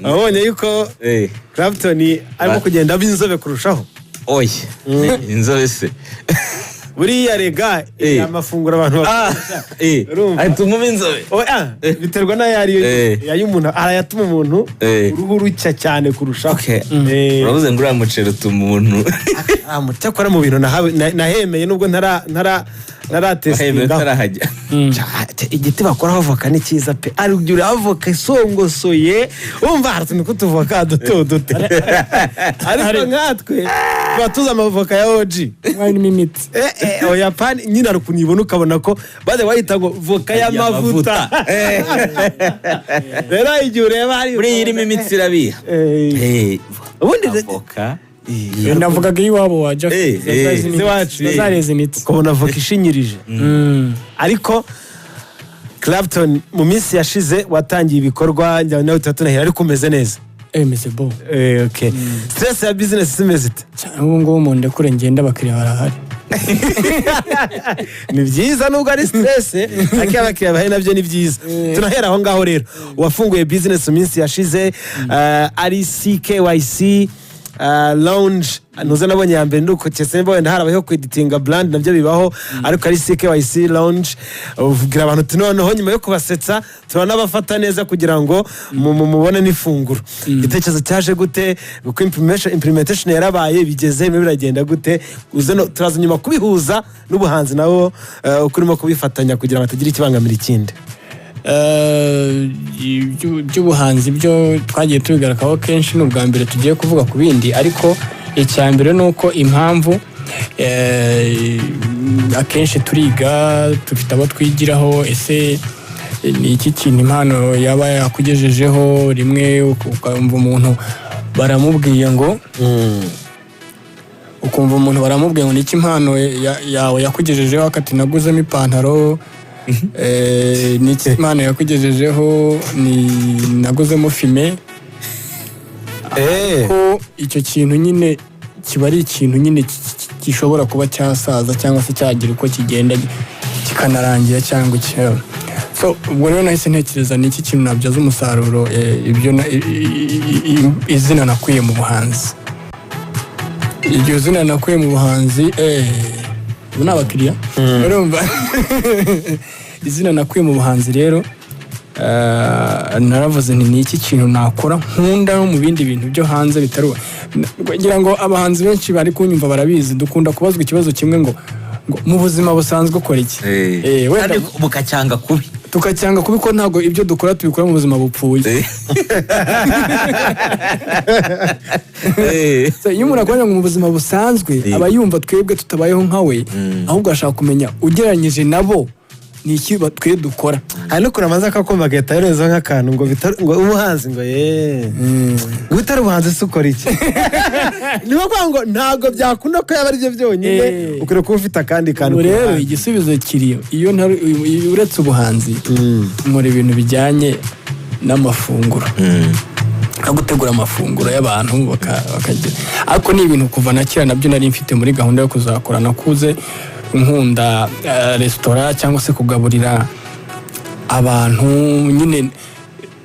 abonye yuko Clapton arimo kugenda b'inzobe kurushaho. Oya inzobe se buriya rega amafunguro abantu bakoresha atuma inzobe biterwa na yari umuntu arayatuma umuntu uruhu rucya cyane kurushaho. uravuze ngo uriya muceri utuma umuntu mucyakora mu bintu nahemeye nubwo naratestinga igiti bakoraho avoka ni cyiza pe arugura avoka isongosoye umva haratu kutuvoka duto ariko nkatwe batuza amavoka ya OG mwari imiti Oyapani nyina arukunibona ukabona ko baze bayita ngo voka y'amavuta rero igihe ureba hari buri irimo imitsi irabiha ubundi voka navugaga iwabo wa Jack zareze imitsi ukabona voka ishinyirije ariko Clapton mu minsi yashize watangiye ibikorwa njya nawe tutunahira ariko umeze neza. Meze bo okay stress ya business imeze ite? Ngo mu ndekure ngenda bakiriya barahari. Ni byiza nubwo ari stress ariko abakiriya bahari nabyo ni byiza. Tunahera aho ngaho rero wafunguye business mu minsi yashize ari CKYC lounge nuza nabonye ya mbere nduko Chesembo wenda harabaho kweditinga brand nabyo bibaho ariko ari CKYC lounge uvugira abantu tunoneho nyuma yo kubasetsa turana bafata neza kugira ngo mubone n'ifunguro. Igitekerezo cyaje gute uko implementation yarabaye bigeze biragenda gute uzeno turaza nyuma kubihuza n'ubuhanzi nabo ukurimo kubifatanya kugira batagira ikibangamira ikindi. By'ubuhanzi byo twagiye tubigarakaho kenshi n'ubwa mbere tugiye kuvuga ku bindi ariko icyambere nuko impamvu akenshi turiga dufite abo twigiraho ese ni iki kintu impano yaba yakugejejeho rimwe ukumva umuntu baramubwiye ngo ni iki impano yawe yakugejejeho akati naguzemo ipantaro ni Imana yakugejejeho ni naguzemo fime ko icyo kintu nyine kiba ari ikintu nyine gishobora kuba cyasaza cyangwa se cyagira uko kigenda kikanarangira cyangwa icyo so ubwo rero nahise ntekereza ni iki kintu nabyaza umusaruro ibyo izina nakuye mu buhanzi iryo zina nakuye mu buhanzi ubu ni abakiriya urumva izina nakuye mu buhanzi rero naravuze ni iki kintu nakora nkunda no mu bindi bintu byo hanze bitari kugira ngo abahanzi benshi bari kunyumva barabizi dukunda kubazwa ikibazo kimwe ngo mu buzima busanzwe ukora iki wenda bukacyanga kubi tukacyanga kubi ko ntabwo ibyo dukora tubikora mu buzima bupfuye iyo umuntu akora mu buzima busanzwe aba yumva twebwe tutabayeho nkawe ahubwo ashaka kumenya ugereranyije nabo ni iki twe dukora hari no kuramaza akakomba geta yerezo nk'akantu ngo umuhanzi ngo witari ubuhanzi se ukora iki niho kwa ngo ntago byakunda ko yaba ari byo byonyine ukore kuba ufite akandi kantu rero igisubizo kiriyo iyo uretse ubuhanzi muri ibintu bijyanye n'amafunguro no gutegura amafunguro y'abantu bakagira ariko ni ibintu kuva na kera nabyo nari mfite muri gahunda yo kuzakora nakuze nkunda restaurant cyangwa se kugaburira abantu nyine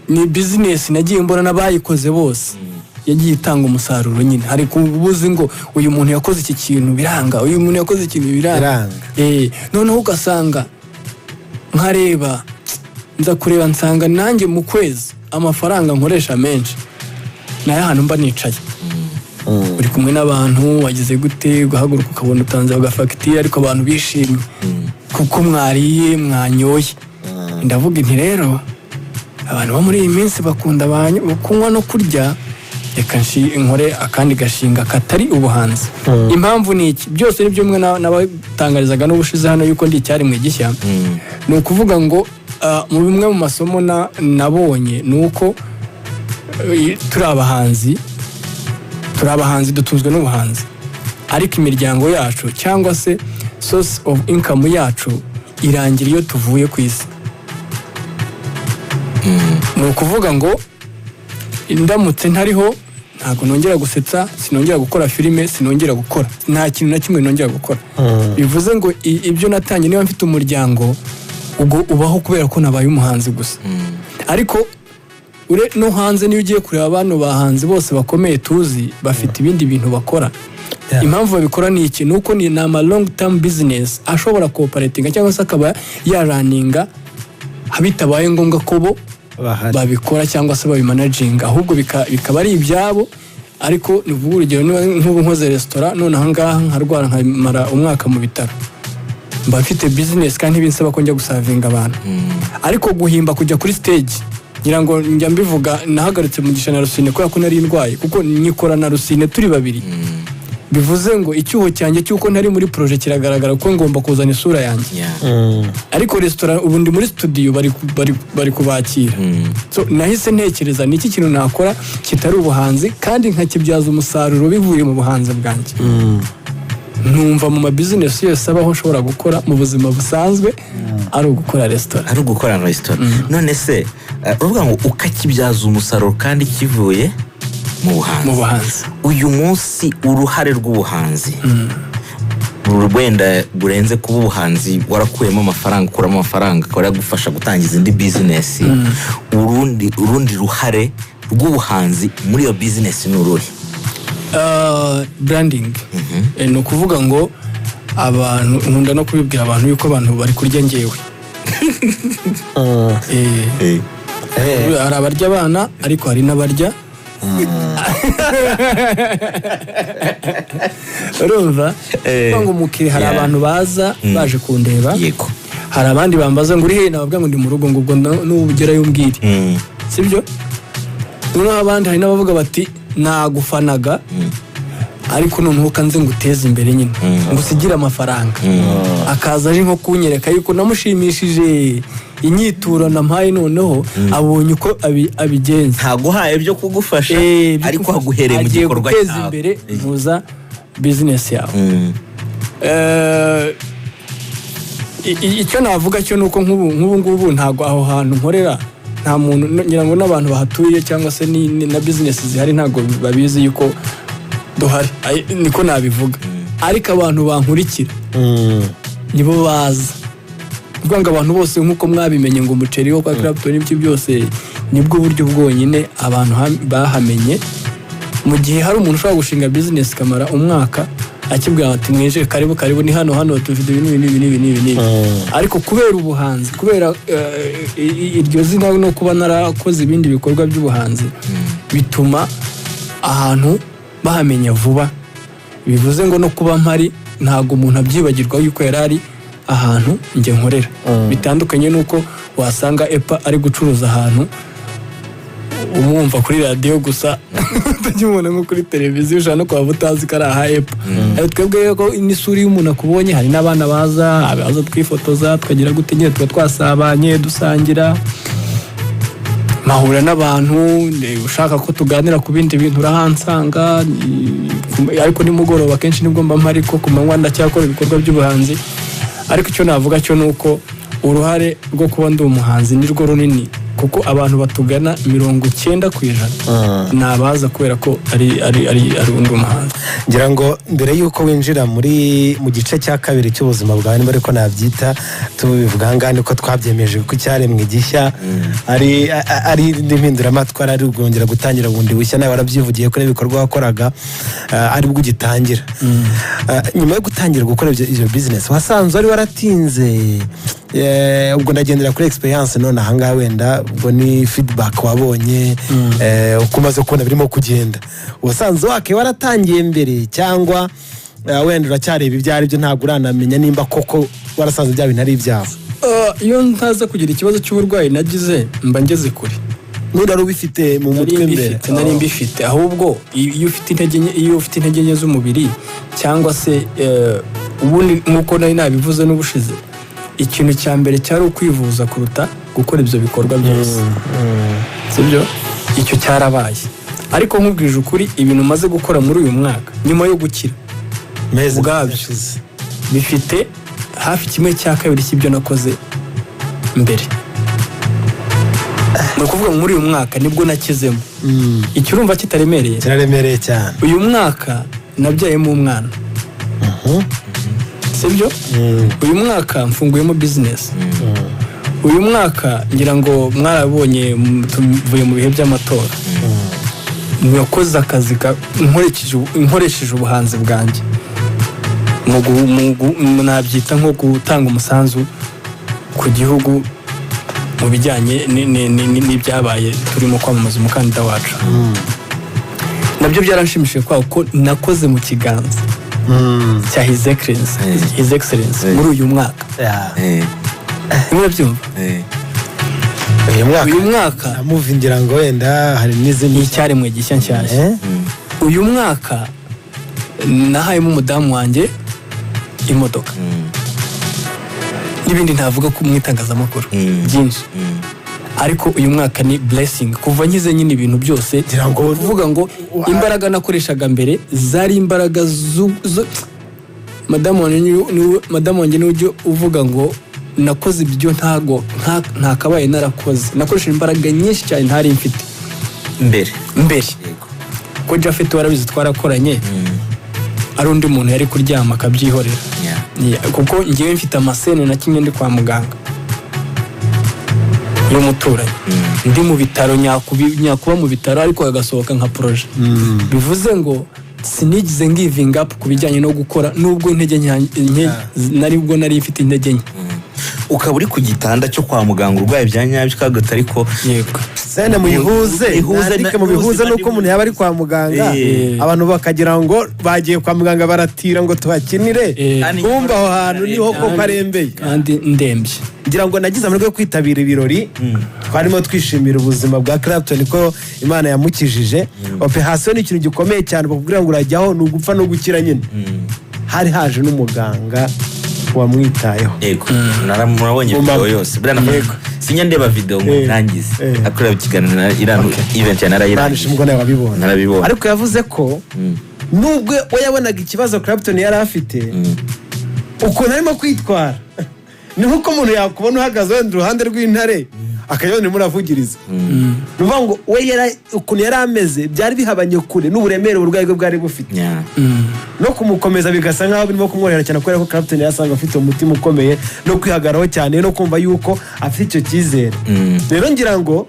ni business nagiye mbona n'abayikoze bose yagiye itanga umusaruro nyine hari kubuzi ngo uyu muntu yakoze iki kintu biranga uyu muntu yakoze ikintu biranga noneho ugasanga nkareba nza kureba nsanga nanjye mu kwezi amafaranga nkoresha menshi nayo ahantu mba nicaye uri kumwe n'abantu wagize gute guhaguruka ukabona utanze agafagitire ariko abantu bishimye kuko mwariye mwanyoye ndavuga nti rero abantu bo muri iyi minsi bakunda kunywa no kurya reka nkore akandi gashinga katari ubuhanzi impamvu ni iki byose nibyo mwe nabatangarizaga n'ubushize hano yuko ndi icyaremwe gishya ni ukuvuga ngo mu bimwe mu masomo nabonye ni uko turi abahanzi dutunzwe n'ubuhanzi ariko imiryango yacu cyangwa se source of income yacu irangira iyo tuvuye ku isi ni ukuvuga ngo ndamutse ntariho ntabwo nongera gusetsa sinongera gukora filime sinongera gukora nta kintu na kimwe nongera gukora bivuze ngo ibyo natangiye niba mfite umuryango ubwo ubaho kubera ko nabaye umuhanzi gusa ariko no hanze niyo ugiye kureba abantu bahanze bose bakomeye tuzi bafite ibindi bintu bakora. Impamvu babikora ni iki? Nuko ni ama long term business ashobora cooperating cyangwa se akaba yaraninga habitabaye ngombwa ko bo babikora cyangwa se babimanaging, ahubwo bikaba ari ibyabo. Ariko nivuga urugero nk'ubu nkoze restaurant none ahangaha nkarwara nkamara umwaka mu bitaro, mba mfite business kandi binsaba ko njya gusavinga abantu. Ariko guhimba kujya kuri stage ngira ngo njya mbivuga, nahagaritse mu gishana Rusine kubera ko nari ndwaye, kuko nyikora na Rusine turi babiri. Bivuze ngo icyuho cyanjye cyuko ntari muri projet kiragaragara ko ngomba kuzana isura yanjye. Ariko restaurant ubu ndi muri studio bari kubakira. So nahise ntekereza niki kintu nakora kitari ubuhanzi kandi nkakibyaza umusaruro bivuye mu buhanzi bwanjye. Numva mu business yose abaho nshobora gukora mu buzima busanzwe ari ugukora restaurant. None se uvuga ngo ukakibyaza umusaruro kandi kivuye mu buhanzi. Uyu munsi uruhare rw'ubuhanzi wenda burenze kuba ubuhanzi warakuyemo amafaranga, ukuramo amafaranga akaba yagufasha gutangiza indi business, urundi ruhare rw'ubuhanzi muri iyo business ni uruhe? Branding. Ni ukuvuga ngo abantu nkunda no kubibwira abantu yuko abantu bari kurya njyewe. Hari abarya abana ariko hari n'abarya. Urumva ngo umukiriya hari abantu baza baje kundeba, hari abandi bambaza ngo uri he, nababwira ngo ndi mu rugo, ngo ubwo n'ubugerayo umbwire, sibyo? Noneho abandi hari n'abavuga bati nagufanaga ariko noneho kanze nguteze imbere nyine ngo usigire amafaranga. Akaza aje nko kunyereka yuko namushimishije inyituro nampaye, noneho abonye uko abigenza, ntaguhaye byo kugufasha ariko haguhereye mu gikorwa cyawe, guteza imbere muza business yawe. Icyo navuga cyo nuko nk'ubu ngubu ntago aho hantu nkorera nta muntu ngira ngo n'abantu bahatuye cyangwa se na business zihari ntago babizi yuko duhari, niko nabivuga. Ariko abantu bankurikira nibo baza kuvuga ngo abantu bose nk'uko mwabimenye ngo umuceri wo kwa Clapton n'ibyo byose nibwo buryo bwonyine abantu bahamenye. Mu gihe hari umuntu ushobora gushinga business kamara umwaka akibwira ati mweje karibu ni hano tufite ibintu. Ariko kubera ubuhanzi, kubera iryo zina no kuba narakoze ibindi bikorwa by'ubuhanzi bituma ahantu bahamenya vuba. Bivuze ngo no kuba mpari ntago umuntu abyibagirwa yuko yarari ahantu njye nkorera. Bitandukanye nuko wasanga Epa ari gucuruza ahantu umwumva kuri radio gusa utajyumona nko kuri televiziyo, ushaka no kwa butazi kari aha Epa. Twebwe ko n'isuri y'umuntu akubonye, hari n'abana baza twifotoza twagira gute nyine tuba twasabanye dusangira, mahura n'abantu ushaka ko tuganira ku bindi bintu urahansanga. Ariko nimugoroba kenshi nibwo mba mpari, ko ku manywa ndacyakora ibikorwa by'ubuhanzi. Ariko icyo navuga cyo nuko uruhare rwo kuba ndi umuhanzi ni rwo runini, kuko abantu batugana 90% nabaza kubera ko ari undi umuhanzi. Ngira ngo mbere yuko winjira mu gice cya kabiri cy'ubuzima bwawe, niba ariko nabyita tubivuga hangane ko twabyemeje ko cyaremwe gishya ari impinduramatwara, ari ugongera gutangira bundi bushya. Nawe warabyivugiye ko n'ibikorwa wakoraga ari bwo ugitangira. Nyuma yo gutangira gukora iyo business wasanze wari waratinze, ubwo ndagendera kuri experience none ahangaha wenda ubwo ni feedback wabonye uko umaze kubona birimo kugenda, wasanze wake waratangiye mbere cyangwa wenda uracyareba ibyo ari byo ntabwo uranamenya nimba koko warasanze bya bintu ari ibyawe? Iyo ntaza kugira ikibazo cy'uburwayi nagize mba ngeze kure. Nuri ubifite mu mutwe mbere? Nari mbifite, ahubwo iyo ufite intege nke z'umubiri cyangwa se ubundi nkuko nari nabivuze n'ubushize, ikintu cya mbere cyari ukwivuza kuruta gukora ibyo bikorwa byose, sibyo? Icyo cyarabaye. Ariko nkubwije ukuri, ibintu maze gukora muri uyu mwaka nyuma yo gukira ubwabyo bifite hafi 1/2 cy'ibyo nakoze mbere. Ni ukuvuga muri uyu mwaka nibwo nakizemo. Icyo urumva kitaremereye? Kiraremereye cyane. Uyu mwaka nabyayemo umwana, sibyo? Uyu mwaka mfunguyemo business. uyu mwaka ngira ngo mwarabonye tuvuye mu bihe by'amatora mwakoze akazi nkoresheje ubuhanzi bwanjye nabyita nko gutanga umusanzu ku gihugu mu bijyanye n'ibyabaye turimo kwamamaza umukandida wacu nabyo byaranshimishije ko nakoze mu kiganza cya His Excellency muri uyu mwaka murabyumva uyu mwaka amuvingira ngo wenda hari n'izindi icyaremwe gishya nshyashya uyu mwaka nahayemo umudamu wanjye imodoka n'ibindi ntavuga ko mu itangazamakuru byinshi ariko uyu mwaka ni blessing kuva nkize nyine ibintu byose kuvuga ngo imbaraga nakoreshaga mbere zari imbaraga madamu wanjye niwe uvuga ngo nakoze ibyo ntakabaye narakoze nakoresheje imbaraga nyinshi cyane ntari mfite mbere ko Japhet warabizi twarakoranye ari undi muntu yari kuryama akabyihorera kuko ngewe mfite amasene na kimwe ndi kwa muganga y'umuturanyi ndi mu bitaro nyakuba mu bitaro ariko agasohoka nka projet bivuze ngo sinigize ngiving up ku bijyanye no gukora nubwo intege nke nari mfite intege nke ukaba uri ku gitanda cyo kwa muganga urwaye bya nyabyo kagata ariko yego sene muyihuze mu bihuze nuko umuntu yaba ari kwa muganga abantu bakagira ngo bagiye kwa muganga baratira ngo tuhakinire kumva aho hantu niho ko karembeye kandi ndembye ngira ngo nagize amahirwe yo kwitabira ibirori twarimo twishimira ubuzima bwa Clapton ko Imana yamukijije operation ni ikintu gikomeye cyane bakubwira ngo urajyaho ni ugupfa no gukira nyine hari haje n'umuganga wamwitayeho yego naramurabonye video yose bwana yego sinya ndeba video ngo nangize akorera ikiganiro irano event ya narayirangije ngo nawe wabibona ariko yavuze ko nubwo we yabonaga ikibazo Clapton yari afite uko narimo kwitwara ni nkuko umuntu yakubona uhagaze wenda uruhande rw'intare akayone muravugiriza nuvuga ngo we ukuntu yari ameze byari bihabanye kure n'uburemere uburwayi bwe bwari bufite no kumukomeza bigasa nkaho birimo kumworera cyane kubera ko Clapton yasanga afite umutima ukomeye no kwihagaraho cyane no kumva yuko afite icyo cyizere rero ngira ngo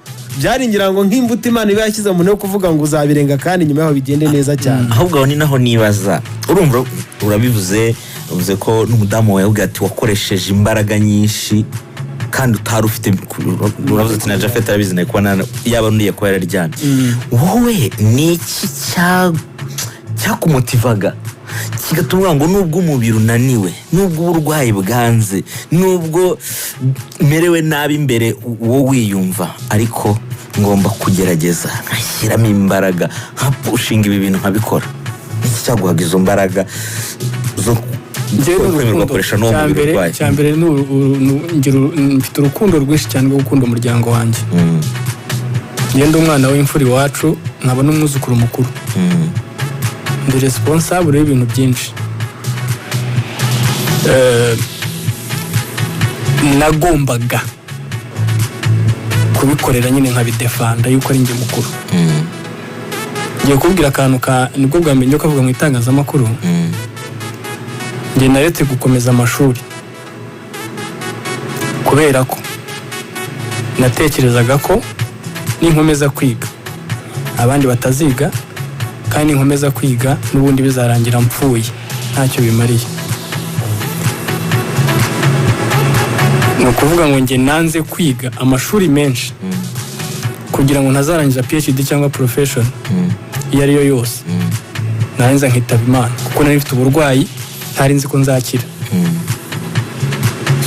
nk'imbuto Imana iba yashyize mu ntego kuvuga ngo uzabirenga kandi nyuma yaho bigende neza cyane ahubwo ni naho nibaza urumva urabivuze uvuze ko n'umudamu wawe yavuga ati wakoresheje imbaraga nyinshi kandi utari ufite uravuze ati na Japhet arabizi nayo kubona yaba nuriye ko yararyamye wowe ni iki cyakumotivaga kigatuma ngo nubwo umubiri unaniwe nubwo uburwayi bwanze nubwo merewe nabi imbere wowe wiyumva ariko ngomba kugerageza nkashyiramo imbaraga nkapushinga ibi bintu nkabikora iki cyaguhaga izo mbaraga zo cyambere mfite urukundo rwinshi cyane rwo gukunda umuryango wanjye ngenda umwana w'imfura iwacu nkaba n'umwuzukuru mukuru ndi responsable y'ibintu byinshi nagombaga kubikorera nyine nkabidefanda yuko ari njye mukuru ngiye kubwira akantu nibwo bwa mbere kavuga mu itangazamakuru njye naretse gukomeza amashuri kubera ko natekerezaga ko ninkomeza kwiga abandi bataziga kandi ninkomeza kwiga n'ubundi bizarangira mpfuye ntacyo bimariye ni ukuvuga ngo njye nanze kwiga amashuri menshi kugira ngo ntazarangiza PhD cyangwa profession iyo ariyo yose narenza nkitaba Imana kuko nari mfite uburwayi ntari nzi ko nzakira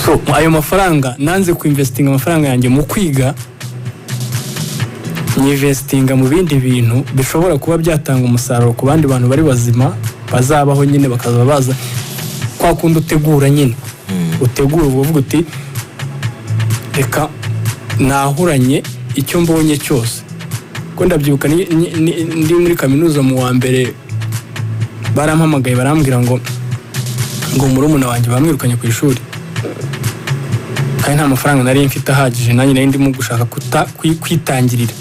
so ayo mafaranga nanze kuinvestinga amafaranga yanjye mu kwiga nyinvestinga mu bindi bintu bishobora kuba byatanga umusaruro ku bandi bantu bari bazima bazabaho nyine bakaza baza kwa kundi utegura nyine utegura uvuga uti reka nahuranye icyo mbonye cyose ko ndabyibuka ndi muri kaminuza mu wa mbere barampamagaye barambwira ngo murumuna wanjye bamwirukanye ku ishuri kandi nta mafaranga nari mfite ahagije nanjye nari ndimo gushaka kwitangirira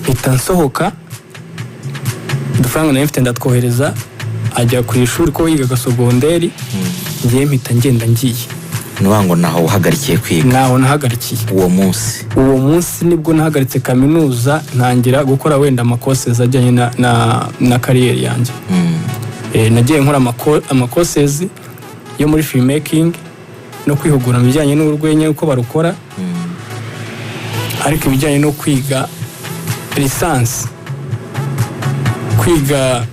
mpita nsohoka udufaranga nari mfite ndatwohereza ajya ku ishuri ko yigaga sogonderi ngiye mpita ngenda ngiye ngo naho uhagarikiye kwiga naho nahagarikiye uwo munsi nibwo nahagaritse kaminuza ntangira gukora wenda amakosezi ajyanye na kariyeri yanjye. Nagiye nkora amakosezi yo muri filmmaking no kwihugura mu bijyanye n'urwenya uko barukora, ariko ibijyanye no kwiga lisansi, kwiga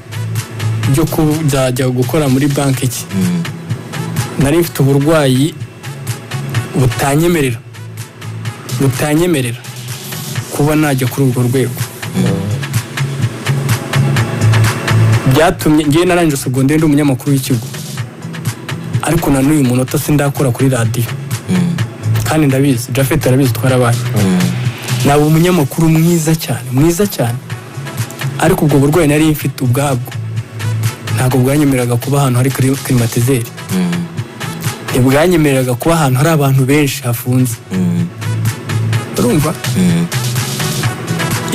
byo kujya gukora muri banki iki, nari mfite uburwayi butanyemerera kuba najya kuri urwo rwego. Byatumye ngiye narangije segonderi ndi umunyamakuru w'ikigo, ariko na n'uyu munota sindakora kuri radiyo, kandi ndabizi Japhet arabizi twarabaye. Naba umunyamakuru mwiza cyane, ariko ubwo burwayi nari mfite ubwabwo ntabwo bwanyemereraga kuba ahantu hari klimatizeri, ntibwanyemereraga kuba ahantu hari abantu benshi hafunze. Urumva?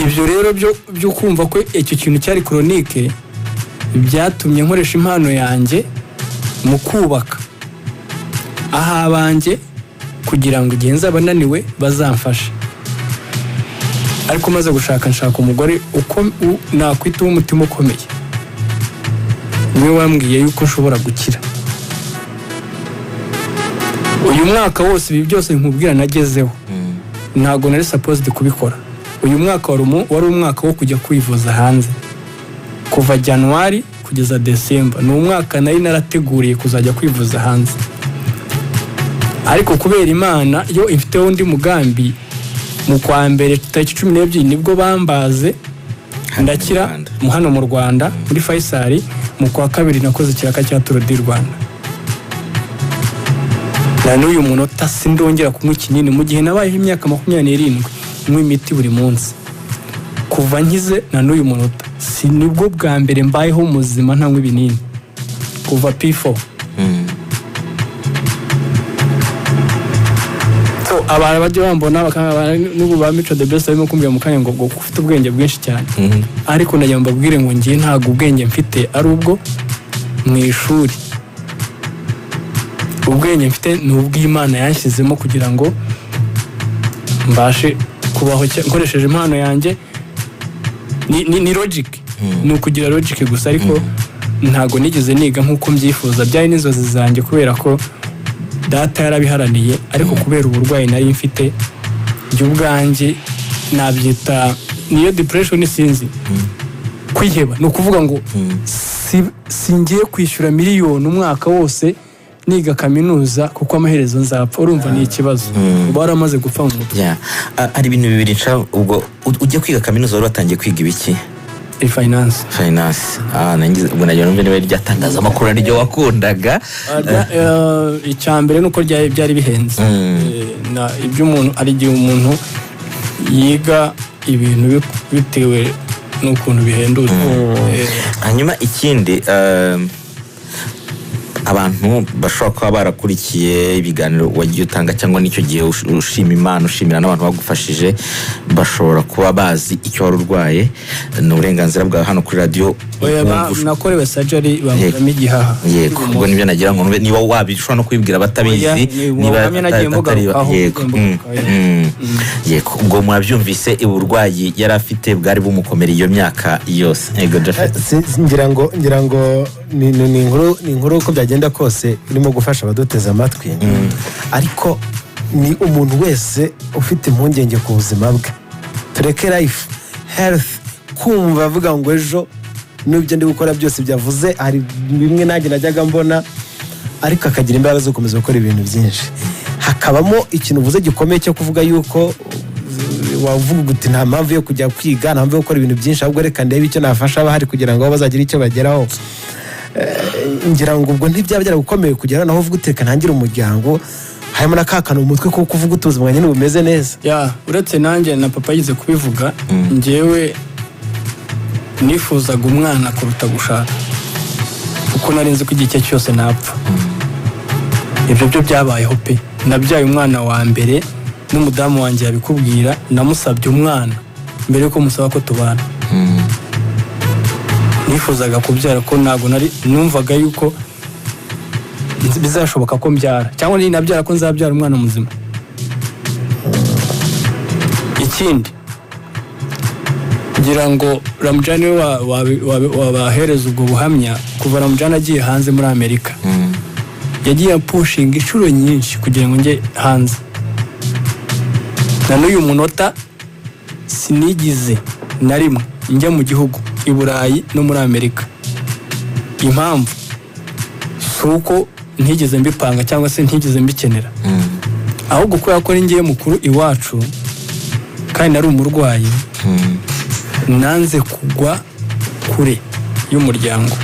Ibyo rero byo kumva ko icyo kintu cyari chronique byatumye nkoresha impano yanjye mu kubaka aha banjye kugira ngo igihe nzaba naniwe bazamfashe. Ariko maze nshaka umugore uko nakwita umutima ukomeye, niwe wambwiye yuko nshobora gukira. Uyu mwaka wose ibi byose nkubwira nagezeho, ntabwo nari supposed kubikora. Uyu mwaka wari umwaka wo kujya kwivuza hanze kuva January kugeza December. Ni umwaka nari narateguriye kuzajya kwivuza hanze, ariko kubera Imana yo ifiteho undi mugambi, mu kwa mbere tariki 12 nibwo bambaze ndakira hano mu Rwanda muri Faisal. Mu kwa kabiri nakoze ikiraka cya Tour du Rwanda, na n'uyu munota sindongera kunywa ikinini mu gihe nabayeho imyaka 27 nywa imiti buri munsi. Kuva nkize na n'uyu munota sinibwo bwa mbere mbayeho muzima ntanywa ibinini kuva P4. Abantu bajya bambona bakaba n'ubu ba Mico the Best barimo kumbwira mu kanya ngo ufite ubwenge bwinshi cyane, ariko najya mbabwire ngo ngiye ntabwo ubwenge mfite ari ubwo mu ishuri. Ubwenge mfite ni ubw'Imana yanshyizemo kugira ngo mbashe kubaho nkoresheje impano yanjye. Ni logic, ni ukugira logic gusa, ariko ntabwo nigeze niga nk'uko mbyifuza. Byari n'inzozi zanjye kubera ko data yarabiharaniye, ariko kubera uburwayi nari mfite njye ubwanjye nabyita niyo depression. Sinzi kwiheba, ni ukuvuga ngo singiye kwishyura miliyoni umwaka wose niga kaminuza kuko amaherezo nzapfa. Urumva ni ikibazo, uba waramaze gupfa mu mutwe. Hari ibintu bibiri nca. Ubwo ujya kwiga kaminuza wari watangiye kwiga ibiki? Finance. Ubwo nagira numve niba ryatangaza amakuru ariryo wakundaga. Icyambere nuko byari bihenze. Ibyo umuntu ari gihe umuntu yiga ibintu bitewe n'ukuntu bihendutse. Hanyuma ikindi, abantu bashobora kuba barakurikiye ibiganiro wagiye utanga cyangwa n'icyo gihe ushima Imana, ushimira n'abantu bagufashije, bashobora kuba bazi icyo wari urwaye. Ni uburenganzira bwawe hano kuri radio. Nakorewe surgery bamuramo igihaha. Yego, ubwo nibyo nagira ngo niba wabishobora no kwibwira batabizi, niba atari yego. Yego, ubwo mwabyumvise uburwayi yari afite bwari bumukomera iyo myaka yose. Yego Japhet, ngira ngo ni inkuru uko byagenda kose urimo gufasha abaduteza amatwi, ariko ni umuntu wese ufite impungenge ku buzima bwe. Tureke life health kumva avuga ngo ejo n'ibyo ndi gukora byose byavuze. Hari bimwe nanjye najyaga mbona, ariko akagira imbaraga zo gukomeza gukora ibintu byinshi. Hakabamo ikintu uvuze gikomeye cyo kuvuga yuko wavuga uti nta mpamvu yo kujya kwiga, nta mpamvu yo gukora ibintu byinshi, ahubwo reka ndebe icyo nafasha abahari kugira ngo bazagira icyo bageraho. Ngira ngo ubwo ntibyaba byaragukomeye kugera naho uvuga uteka ntangira umuryango, harimo nakakana umutwe ko kuvuga utuzima nyine bumeze neza. Uretse nanjye na papa yize kubivuga, njyewe nifuzaga umwana kuruta gushaka, kuko nari nzi ko igihe cyose napfa. Ibyo byo byabayeho pe. Nabyaye umwana wa mbere n'umudamu wanjye yabikubwira, namusabye umwana mbere yuko musaba ko tubana. Nifuzaga kubyara ko ntabwo nari numvaga yuko bizashoboka ko mbyara cyangwa ninabyara ko nzabyara umwana muzima. Ikindi kugira ngo Ramjane wabahereza ubwo buhamya, kuva Ramjane agiye hanze muri Amerika yagiye pushinga inshuro nyinshi kugira ngo njye hanze, na n'uyu munota sinigize na rimwe njya mu gihugu i Burayi no muri Amerika. Impamvu si uko ntigeze mbipanga cyangwa se ntigeze mbikenera, ahubwo kubera ko ari ngiye mukuru iwacu kandi nari umurwayi, nanze kugwa kure y'umuryango.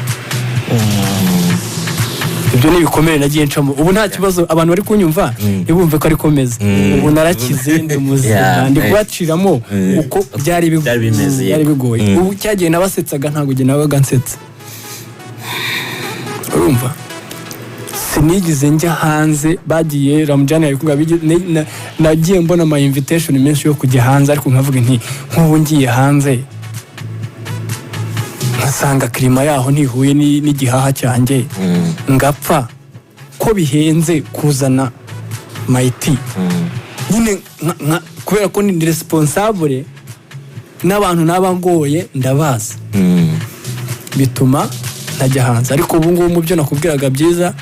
Ibyo ni ibikomere nagiye ncamo. Ubu nta kibazo, abantu bari kunyumva ntibumve ko ari komeza. Ubu narakize ndi muzima, ndi kubaciramo uko byari bimeze, byari bigoye. Ubu cyagiye nabasetsaga ntabwo nge nabaga nsetsa. Urumva sinigize njya hanze, bagiye Ramjane ari kuvuga nagiye mbona ama invitation menshi yo kujya hanze, ariko nkavuga nti nk'ubu ngiye hanze nkasanga klima yaho ntihuye n'igihaha cyanjye ngapfa, ko bihenze kuzana mayiti nyine kubera ko ni responsable n'abantu nabangoye ndabaza, bituma ntajya hanze. Ariko ubu ngubu mu byo nakubwiraga byiza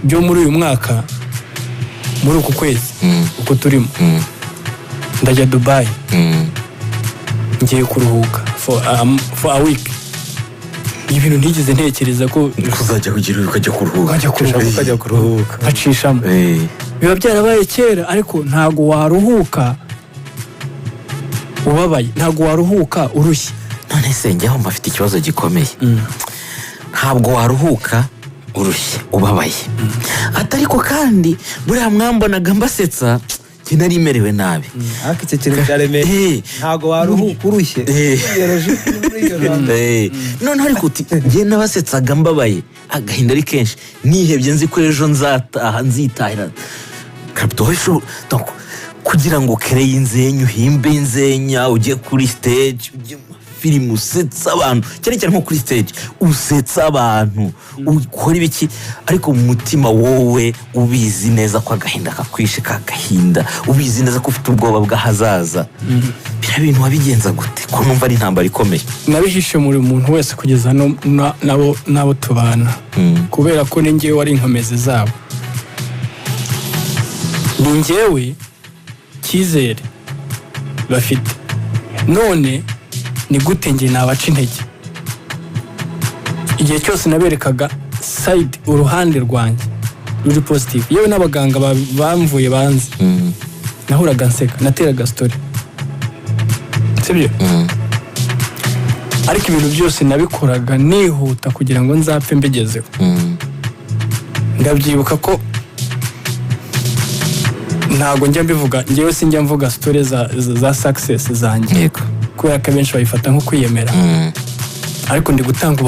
byo muri uyu mwaka, muri uku kwezi uko turimo, ndajya Dubai, ngiye kuruhuka for a week. Ibintu ntigeze ntekereza ko kuzajya ukajya kuruhuka nkacishamo. Biba byarabaye kera, ariko ntago waruhuka ubabaye, ntago waruhuka urushye. None se njyaho mbafite ikibazo gikomeye. Ntabwo waruhuka urushye ubabaye, atariko kandi buriya mwambonaga mbasetsa nari merewe nabi. Ariko icyo kintu cyaremeye, ntago waruhuka urushye. None ariko uti njye nabasetsaga mbabaye, agahinda ari kenshi, nihebye nzi ko ejo nzitahira kabitohesho. Donc kugira ngo kereye inzenyu, himbe inzenya, ujye kuri stage, ujye filime usetsa abantu, cyane cyane nko kuri stage usetsa abantu, ukora ibiki, ariko mu mutima wowe ubizi neza ko agahinda kakwishe, kagahinda ubizi neza ko ufite ubwoba bw'ahazaza. Bira bintu wabigenza gute ko numva ari intambara ikomeye? Nabihishe muri muntu wese kugeza nabo tubana, kubera ko ni ngewe wari inkomezi zabo, ni ngewe cyizere bafite. None ni gute nge nabaca intege? Igihe cyose naberekaga side, uruhande rwanjye ruri positive, yewe n'abaganga bamvuye banze, nahuraga nseka, nateraga story, sibyo? Ariko ibintu byose nabikoraga nihuta kugira ngo nzapfe mbigezeho. Ndabyibuka ko ntago njya mbivuga, ngewe sinjya mvuga story za success zanjye, kubera ko benshi bayifata nko kwiyemera, ariko ndi gutanga